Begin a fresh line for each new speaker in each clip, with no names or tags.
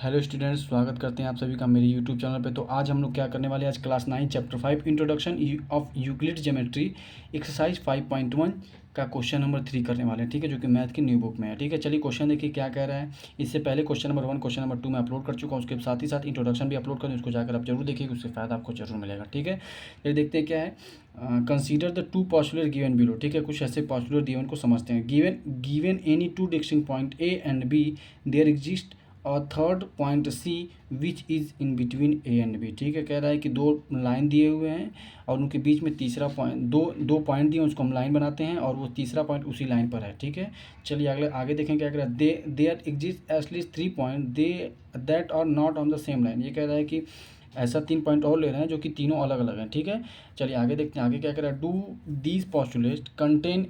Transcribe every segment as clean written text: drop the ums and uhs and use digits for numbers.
Hello students, स्वागत करते हैं आप सभी का मेरे यूट्यूब चैनल पे। तो आज हम लोग क्या करने वाले हैं, आज class 9 chapter 5 introduction of Euclid geometry exercise 5.1 का क्वेश्चन नंबर 3 करने वाले हैं। ठीक है, जो कि मैथ की न्यू बुक में है। ठीक है, चलिए क्वेश्चन देखिए क्या कह रहा है। इससे पहले क्वेश्चन नंबर 1 क्वेश्चन नंबर 2 मैं अपलोड कर चुका हूँ, उसके साथ ही साथ इंट्रोडक्शन भी अपलोड करें, उसको जाकर आप जरूर देखिए, उससे फ़ायदा आपको जरूर मिलेगा। ठीक है, ये देखते हैं क्या है। Consider the two postulate given below. ठीक है, कुछ ऐसे पॉस्टुलेट गिवन को समझते हैं। Given any two distinct point A and B, there exist और third point C which is in between A and B. ठीक है, कह रहा है कि दो लाइन दिए हुए हैं और उनके बीच में तीसरा पॉइंट, दो पॉइंट दिए, उसको हम लाइन बनाते हैं और वो तीसरा पॉइंट उसी लाइन पर है। ठीक है, चलिए आगे देखें क्या कह रहा है। There exist at least 3 point they that are not on the same line. ये कह रहा है कि ऐसा 3 पॉइंट और ले रहे हैं जो कि तीनों अलग अलग हैं। ठीक है, चलिए आगे देखते हैं, आगे क्या कह रहा है। Do these postulate contain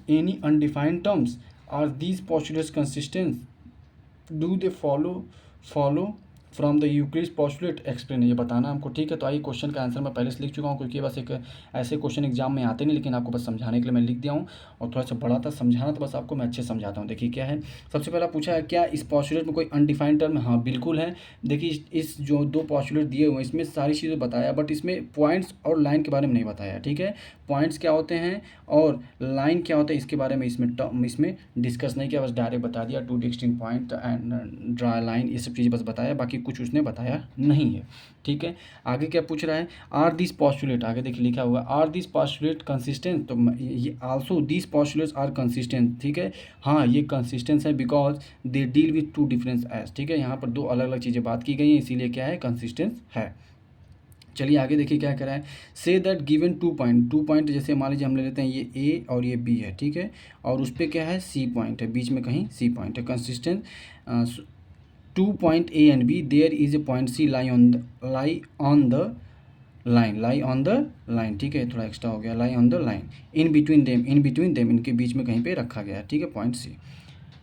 any undefined terms? Are these postulates consistent? Do they follow from the Euclid's postulate explain, ये बताना हमको। ठीक है, तो आइए क्वेश्चन का आंसर मैं पहले से लिख चुका हूँ, क्योंकि बस एक ऐसे क्वेश्चन एग्जाम में आते नहीं, लेकिन आपको बस समझाने के लिए मैं लिख दिया हूँ। और थोड़ा सा बड़ा था समझाना, तो बस आपको मैं अच्छे समझाता हूँ। देखिए क्या है, सबसे पहला पूछा है क्या इस पोस्टुलेट में कोई अनडिफाइंड टर्म है। हाँ बिल्कुल है। देखिए इस जो दो पोस्टुलेट दिए हुए हैं इसमें सारी चीज़ें बताया, बट इसमें पॉइंट्स और लाइन के बारे में नहीं बताया। ठीक है, पॉइंट्स क्या होते हैं और लाइन क्या होता है इसके बारे में इसमें डिस्कस नहीं किया, बस डायरेक्ट बता दिया to distinct point and draw line, ये सब चीज़ें बस बताया, बाकी कुछ उसने बताया नहीं है। ठीक है, आगे क्या पूछ रहा है। आर दिस पॉस्टुलेट, आगे देखिए लिखा हुआ आर दिस पॉस्टुलेट कंसिस्टेंट, तो ये also this postulates are consistent. ठीक है, हाँ ये कंसिस्टेंस है because they deal with two difference edge. ठीक है, यहाँ पर दो अलग अलग चीज़ें बात की गई हैं, इसीलिए क्या है, कंसिस्टेंस है। चलिए आगे देखिए क्या कह रहा है। Say that given two point, जैसे मान लीजिए हम ले लेते हैं ये ए और ये बी है। ठीक है, और उस पर क्या है, सी पॉइंट है, बीच में कहीं सी पॉइंट है। Consistent to point A and B, there is a point C lie on the line. ठीक है, थोड़ा एक्स्ट्रा हो गया, lie on the line. In between them, इनके बीच में कहीं पे रखा गया है। ठीक है, पॉइंट सी,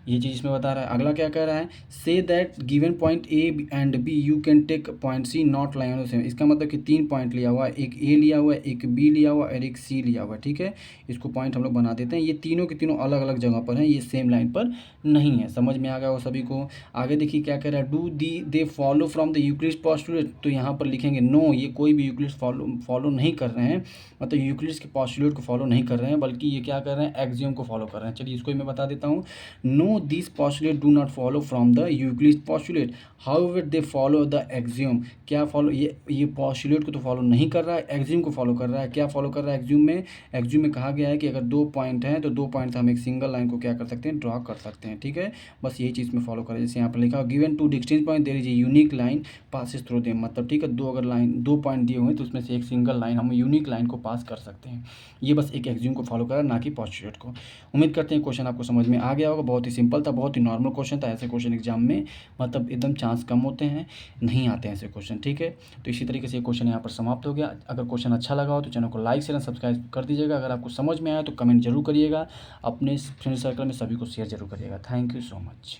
ये चीज़ इसमें बता रहा है। अगला क्या कह रहा है, say that given point A and B you can take point C not line on the same. इसका मतलब कि 3 पॉइंट लिया हुआ है, एक ए लिया हुआ है, एक बी लिया हुआ है और एक सी लिया हुआ है। ठीक है, इसको पॉइंट हम लोग बना देते हैं। ये तीनों के तीनों अलग अलग जगह पर हैं, ये सेम लाइन पर नहीं है। समझ में आ गया वो सभी को। आगे देखिए क्या कह रहा है। Do they follow from the Euclid's postulate, तो यहाँ पर लिखेंगे नो, ये कोई भी यूक्लिड्स फॉलो नहीं कर रहे हैं, मतलब यूक्लिड्स के पोस्टुलेट को फॉलो नहीं कर रहे हैं, बल्कि ये क्या कर रहे हैं, एक्सियम को फॉलो कर रहे हैं। चलिए इसको मैं बता देता हूँ। No this postulate do not follow from the Euclid's postulate, however they follow the axiom। क्या फॉलो, ये पोस्टुलेट को तो फॉलो नहीं कर रहा है, एक्सियम को फॉलो कर रहा है। क्या फॉलो कर रहा है एक्सियम में कहा गया है कि अगर 2 पॉइंट हैं तो 2 पॉइंट से हम एक सिंगल लाइन को क्या कर सकते हैं, ड्रॉ कर सकते हैं। ठीक है, बस यही चीज़ में फॉलो करें। जैसे यहाँ पर लिखा हो given two distinct point there is a unique line passes through them, मतलब ठीक है, दो पॉइंट दिए हुए हैं तो उसमें से एक सिंगल लाइन, हम यूनिक लाइन को पास कर सकते हैं। ये बस एक एक्सियम को फॉलो कर रहा है, ना कि पोस्टुलेट को। उम्मीद करते हैं क्वेश्चन आपको समझ में आ गया होगा। बहुत ही सिंपल था, बहुत ही नॉर्मल क्वेश्चन था। ऐसे क्वेश्चन एग्जाम में मतलब एकदम चांस कम होते हैं, नहीं आते हैं ऐसे क्वेश्चन। ठीक है, तो इसी तरीके से ये क्वेश्चन यहाँ पर समाप्त हो गया। अगर क्वेश्चन अच्छा लगा हो तो चैनल को लाइक शेयर सब्सक्राइब कर दीजिएगा। अगर आपको समझ में आया तो कमेंट जरूर करिएगा, अपने फ्रेंड सर्कल में सभी को शेयर जरूर करिएगा। Thank you so much.